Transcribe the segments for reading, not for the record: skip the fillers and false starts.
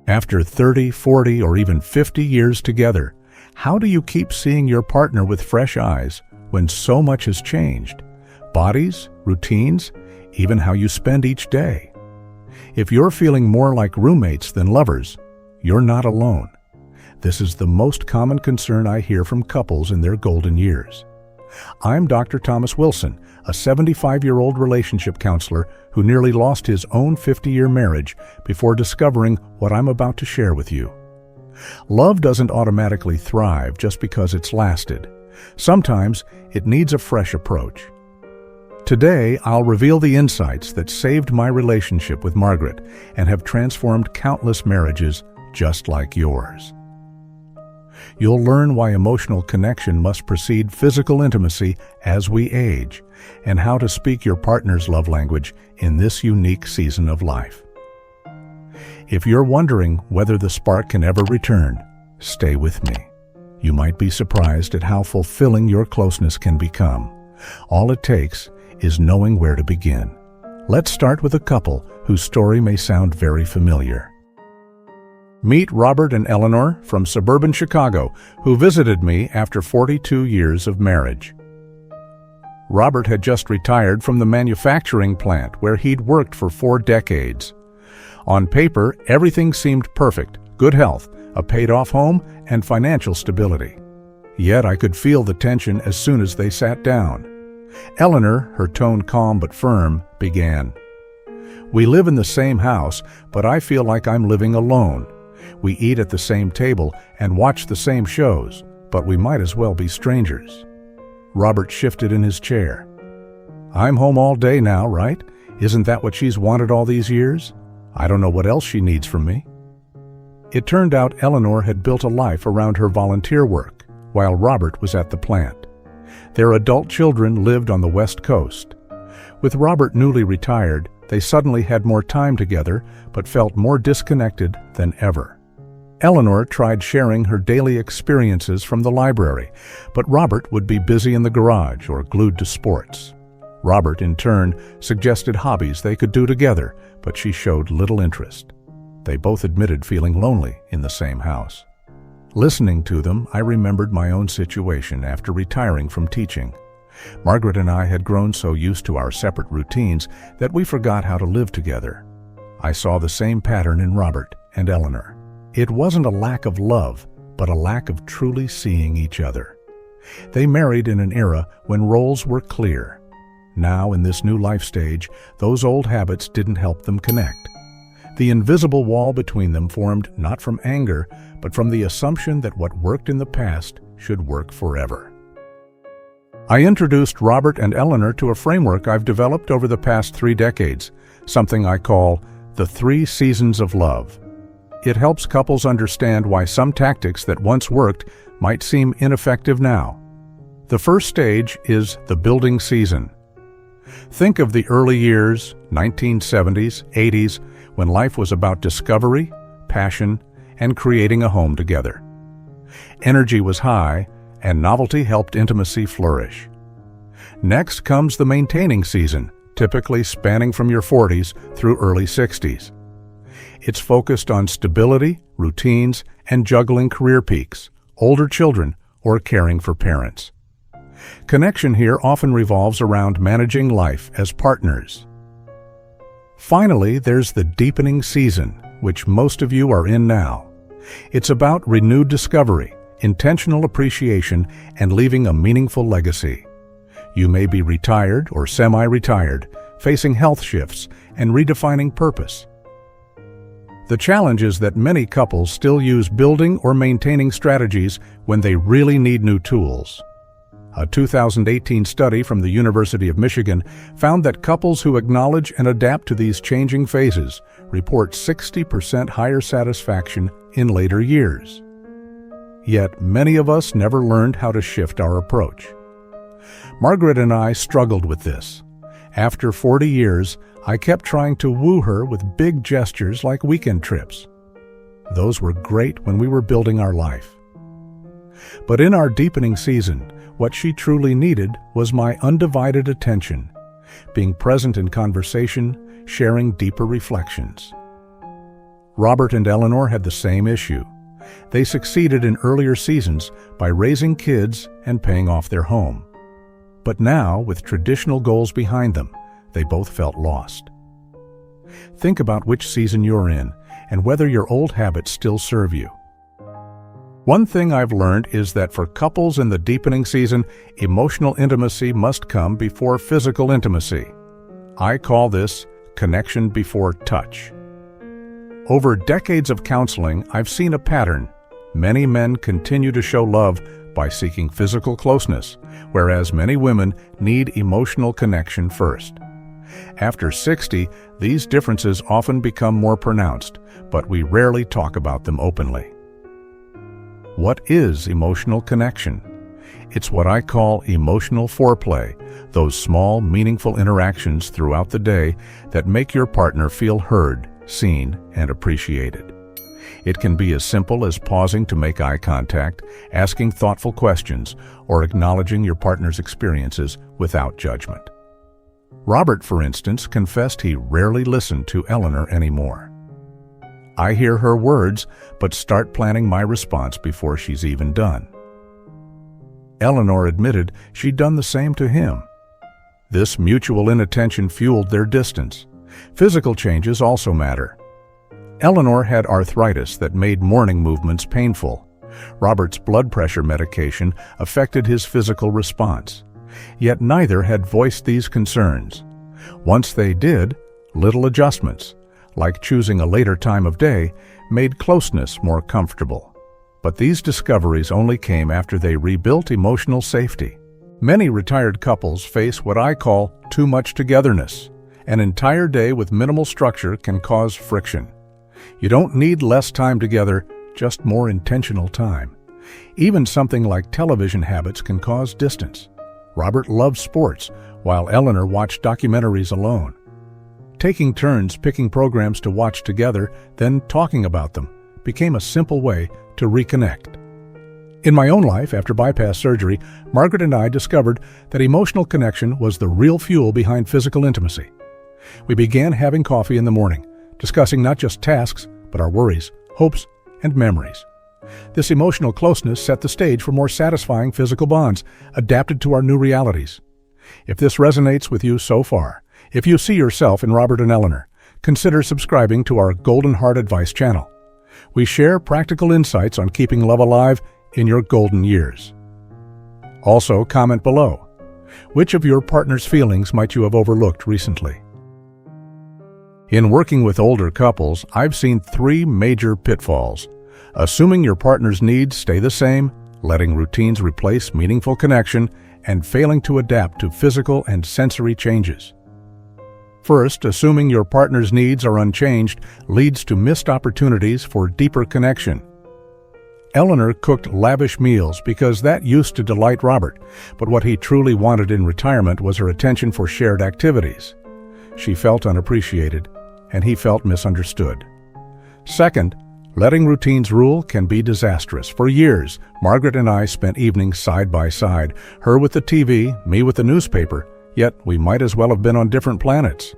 After 30, 40, or even 50 years together, how do you keep seeing your partner with fresh eyes when so much has changed? Bodies, routines, even how you spend each day. If you're feeling more like roommates than lovers, you're not alone. This is the most common concern I hear from couples in their golden years. I'm Dr. Thomas Wilson, a 75-year-old relationship counselor who nearly lost his own 50-year marriage before discovering what I'm about to share with you. Love doesn't automatically thrive just because it's lasted. Sometimes it needs a fresh approach. Today, I'll reveal the insights that saved my relationship with Margaret and have transformed countless marriages just like yours. You'll learn why emotional connection must precede physical intimacy as we age, and how to speak your partner's love language in this unique season of life. If you're wondering whether the spark can ever return, stay with me. You might be surprised at how fulfilling your closeness can become. All it takes is knowing where to begin. Let's start with a couple whose story may sound very familiar. Meet Robert and Eleanor from suburban Chicago, who visited me after 42 years of marriage. Robert had just retired from the manufacturing plant where he'd worked for 4 decades. On paper, everything seemed perfect: good health, a paid-off home, and financial stability. Yet I could feel the tension as soon as they sat down. Eleanor, her tone calm but firm, began. "We live in the same house, but I feel like I'm living alone. We eat at the same table and watch the same shows, but we might as well be strangers." Robert shifted in his chair. "I'm home all day now, right? Isn't that what she's wanted all these years? I don't know what else she needs from me." It turned out Eleanor had built a life around her volunteer work, while Robert was at the plant. Their adult children lived on the West Coast. With Robert newly retired, they suddenly had more time together, but felt more disconnected than ever. Eleanor tried sharing her daily experiences from the library, but Robert would be busy in the garage or glued to sports. Robert, in turn, suggested hobbies they could do together, but she showed little interest. They both admitted feeling lonely in the same house. Listening to them, I remembered my own situation after retiring from teaching. Margaret and I had grown so used to our separate routines that we forgot how to live together. I saw the same pattern in Robert and Eleanor. It wasn't a lack of love, but a lack of truly seeing each other. They married in an era when roles were clear. Now, in this new life stage, those old habits didn't help them connect. The invisible wall between them formed not from anger, but from the assumption that what worked in the past should work forever. I introduced Robert and Eleanor to a framework I've developed over the past 3 decades, something I call the 3 seasons of love. It helps couples understand why some tactics that once worked might seem ineffective now. The first stage is the building season. Think of the early years, 1970s, 80s, when life was about discovery, passion, and creating a home together. Energy was high, and novelty helped intimacy flourish. Next comes the maintaining season, typically spanning from your 40s through early 60s. It's focused on stability, routines, and juggling career peaks, older children, or caring for parents. Connection here often revolves around managing life as partners. Finally, there's the deepening season, which most of you are in now. It's about renewed discovery, intentional appreciation, and leaving a meaningful legacy. You may be retired or semi-retired, facing health shifts and redefining purpose. The challenge is that many couples still use building or maintaining strategies when they really need new tools. A 2018 study from the University of Michigan found that couples who acknowledge and adapt to these changing phases report 60% higher satisfaction in later years. Yet many of us never learned how to shift our approach. Margaret and I struggled with this. After 40 years, I kept trying to woo her with big gestures like weekend trips. Those were great when we were building our life. But in our deepening season, what she truly needed was my undivided attention, being present in conversation, sharing deeper reflections. Robert and Eleanor had the same issue. They succeeded in earlier seasons by raising kids and paying off their home. But now, with traditional goals behind them, they both felt lost. Think about which season you're in and whether your old habits still serve you. One thing I've learned is that for couples in the deepening season, emotional intimacy must come before physical intimacy. I call this connection before touch. Over decades of counseling, I've seen a pattern. Many men continue to show love by seeking physical closeness, whereas many women need emotional connection first. After 60, these differences often become more pronounced, but we rarely talk about them openly. What is emotional connection? It's what I call emotional foreplay, those small, meaningful interactions throughout the day that make your partner feel heard, seen, and appreciated. It can be as simple as pausing to make eye contact, asking thoughtful questions, or acknowledging your partner's experiences without judgment. Robert, for instance, confessed he rarely listened to Eleanor anymore. I hear her words, but start planning my response before she's even done. Eleanor admitted she'd done the same to him. This mutual inattention fueled their distance. Physical changes also matter. Eleanor had arthritis that made morning movements painful. Robert's blood pressure medication affected his physical response. Yet neither had voiced these concerns. Once they did, little adjustments, like choosing a later time of day, made closeness more comfortable. But these discoveries only came after they rebuilt emotional safety. Many retired couples face what I call too much togetherness. An entire day with minimal structure can cause friction. You don't need less time together, just more intentional time. Even something like television habits can cause distance. Robert loved sports, while Eleanor watched documentaries alone. Taking turns picking programs to watch together, then talking about them, became a simple way to reconnect. In my own life, after bypass surgery, Margaret and I discovered that emotional connection was the real fuel behind physical intimacy. We began having coffee in the morning, discussing not just tasks, but our worries, hopes, and memories. This emotional closeness set the stage for more satisfying physical bonds, adapted to our new realities. If this resonates with you so far, if you see yourself in Robert and Eleanor, consider subscribing to our Golden Heart Advice channel. We share practical insights on keeping love alive in your golden years. Also, comment below. Which of your partner's feelings might you have overlooked recently? In working with older couples, I've seen 3 major pitfalls. Assuming your partner's needs stay the same, letting routines replace meaningful connection, and failing to adapt to physical and sensory changes. First, assuming your partner's needs are unchanged leads to missed opportunities for deeper connection. Eleanor cooked lavish meals because that used to delight Robert, but what he truly wanted in retirement was her attention for shared activities. She felt unappreciated, and he felt misunderstood. Second, letting routines rule can be disastrous. For years, Margaret and I spent evenings side by side, her with the TV, me with the newspaper, yet we might as well have been on different planets.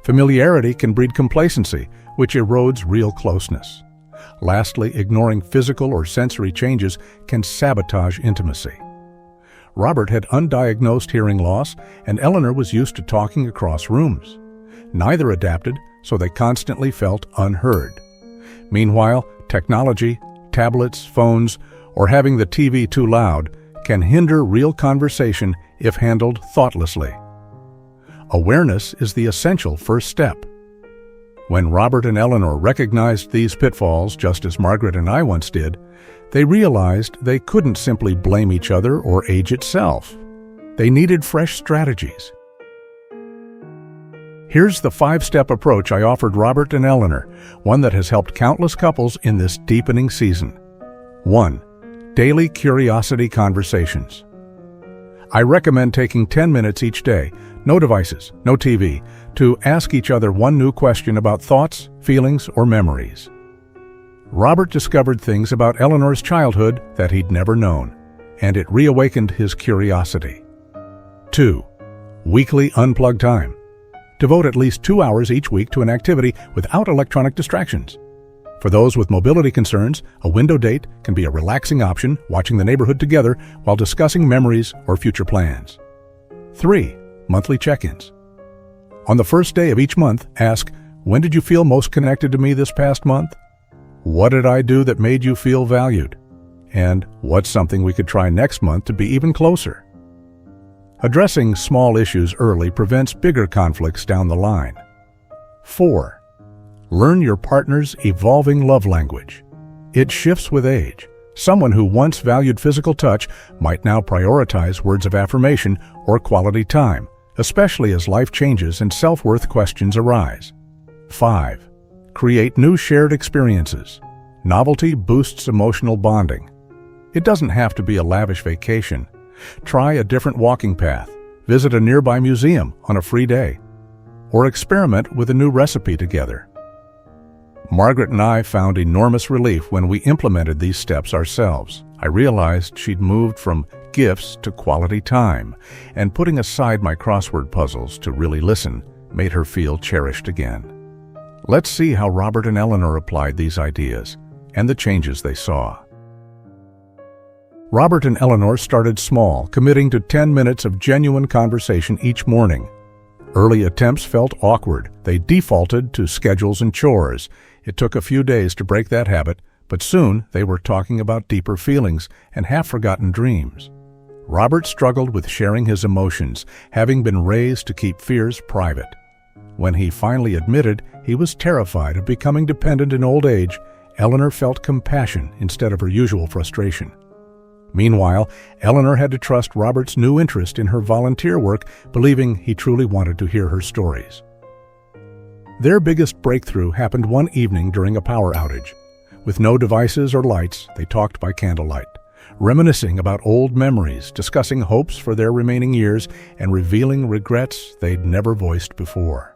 Familiarity can breed complacency, which erodes real closeness. Lastly, ignoring physical or sensory changes can sabotage intimacy. Robert had undiagnosed hearing loss, and Eleanor was used to talking across rooms. Neither adapted, so they constantly felt unheard. Meanwhile, technology, tablets, phones, or having the TV too loud can hinder real conversation if handled thoughtlessly. Awareness is the essential first step. When Robert and Eleanor recognized these pitfalls, just as Margaret and I once did, they realized they couldn't simply blame each other or age itself. They needed fresh strategies. Here's the 5-step approach I offered Robert and Eleanor, one that has helped countless couples in this deepening season. 1. Daily curiosity conversations. I recommend taking 10 minutes each day, no devices, no TV, to ask each other one new question about thoughts, feelings, or memories. Robert discovered things about Eleanor's childhood that he'd never known, and it reawakened his curiosity. 2. Weekly unplug time. Devote at least 2 hours each week to an activity without electronic distractions. For those with mobility concerns, a window date can be a relaxing option, watching the neighborhood together while discussing memories or future plans. 3. Monthly check-ins. On the first day of each month, ask, "When did you feel most connected to me this past month? What did I do that made you feel valued? And what's something we could try next month to be even closer?" Addressing small issues early prevents bigger conflicts down the line. 4. Learn your partner's evolving love language. It shifts with age. Someone who once valued physical touch might now prioritize words of affirmation or quality time, especially as life changes and self-worth questions arise. 5. Create new shared experiences. Novelty boosts emotional bonding. It doesn't have to be a lavish vacation. Try a different walking path, visit a nearby museum on a free day, or experiment with a new recipe together. Margaret and I found enormous relief when we implemented these steps ourselves. I realized she'd moved from gifts to quality time, and putting aside my crossword puzzles to really listen made her feel cherished again. Let's see how Robert and Eleanor applied these ideas and the changes they saw. Robert and Eleanor started small, committing to 10 minutes of genuine conversation each morning. Early attempts felt awkward. They defaulted to schedules and chores. It took a few days to break that habit, but soon they were talking about deeper feelings and half-forgotten dreams. Robert struggled with sharing his emotions, having been raised to keep fears private. When he finally admitted he was terrified of becoming dependent in old age, Eleanor felt compassion instead of her usual frustration. Meanwhile, Eleanor had to trust Robert's new interest in her volunteer work, believing he truly wanted to hear her stories. Their biggest breakthrough happened one evening during a power outage. With no devices or lights, they talked by candlelight, reminiscing about old memories, discussing hopes for their remaining years, and revealing regrets they'd never voiced before.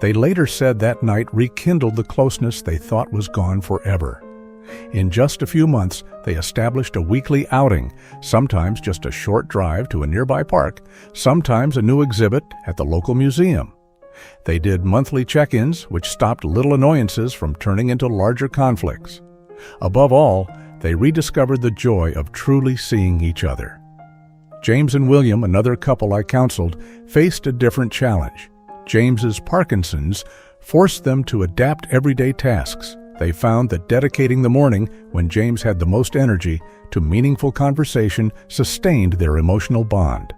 They later said that night rekindled the closeness they thought was gone forever. In just a few months, they established a weekly outing, sometimes just a short drive to a nearby park, sometimes a new exhibit at the local museum. They did monthly check-ins, which stopped little annoyances from turning into larger conflicts. Above all, they rediscovered the joy of truly seeing each other. James and William, another couple I counseled, faced a different challenge. James's Parkinson's forced them to adapt everyday tasks. They found that dedicating the morning, when James had the most energy, to meaningful conversation sustained their emotional bond.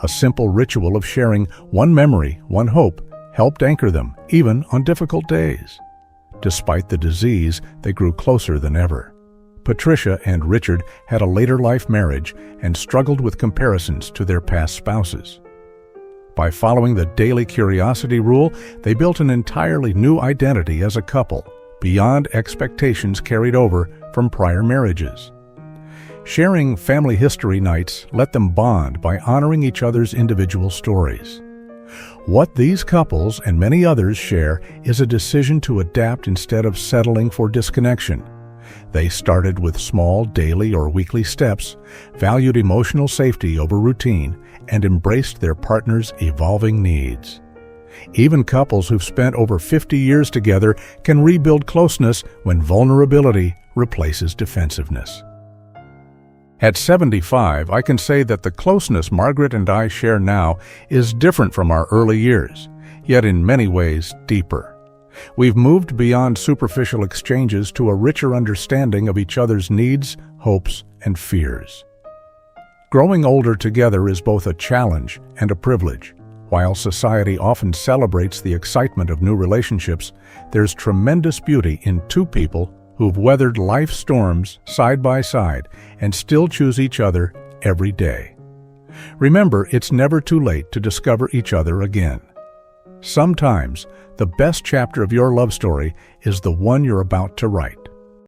A simple ritual of sharing one memory, one hope, helped anchor them, even on difficult days. Despite the disease, they grew closer than ever. Patricia and Richard had a later life marriage and struggled with comparisons to their past spouses. By following the daily curiosity rule, they built an entirely new identity as a couple, beyond expectations carried over from prior marriages. Sharing family history nights let them bond by honoring each other's individual stories. What these couples and many others share is a decision to adapt instead of settling for disconnection. They started with small daily or weekly steps, valued emotional safety over routine, and embraced their partner's evolving needs. Even couples who've spent over 50 years together can rebuild closeness when vulnerability replaces defensiveness. At 75, I can say that the closeness Margaret and I share now is different from our early years, yet in many ways deeper. We've moved beyond superficial exchanges to a richer understanding of each other's needs, hopes, and fears. Growing older together is both a challenge and a privilege. While society often celebrates the excitement of new relationships, there's tremendous beauty in two people who've weathered life's storms side by side and still choose each other every day. Remember, it's never too late to discover each other again. Sometimes, the best chapter of your love story is the one you're about to write.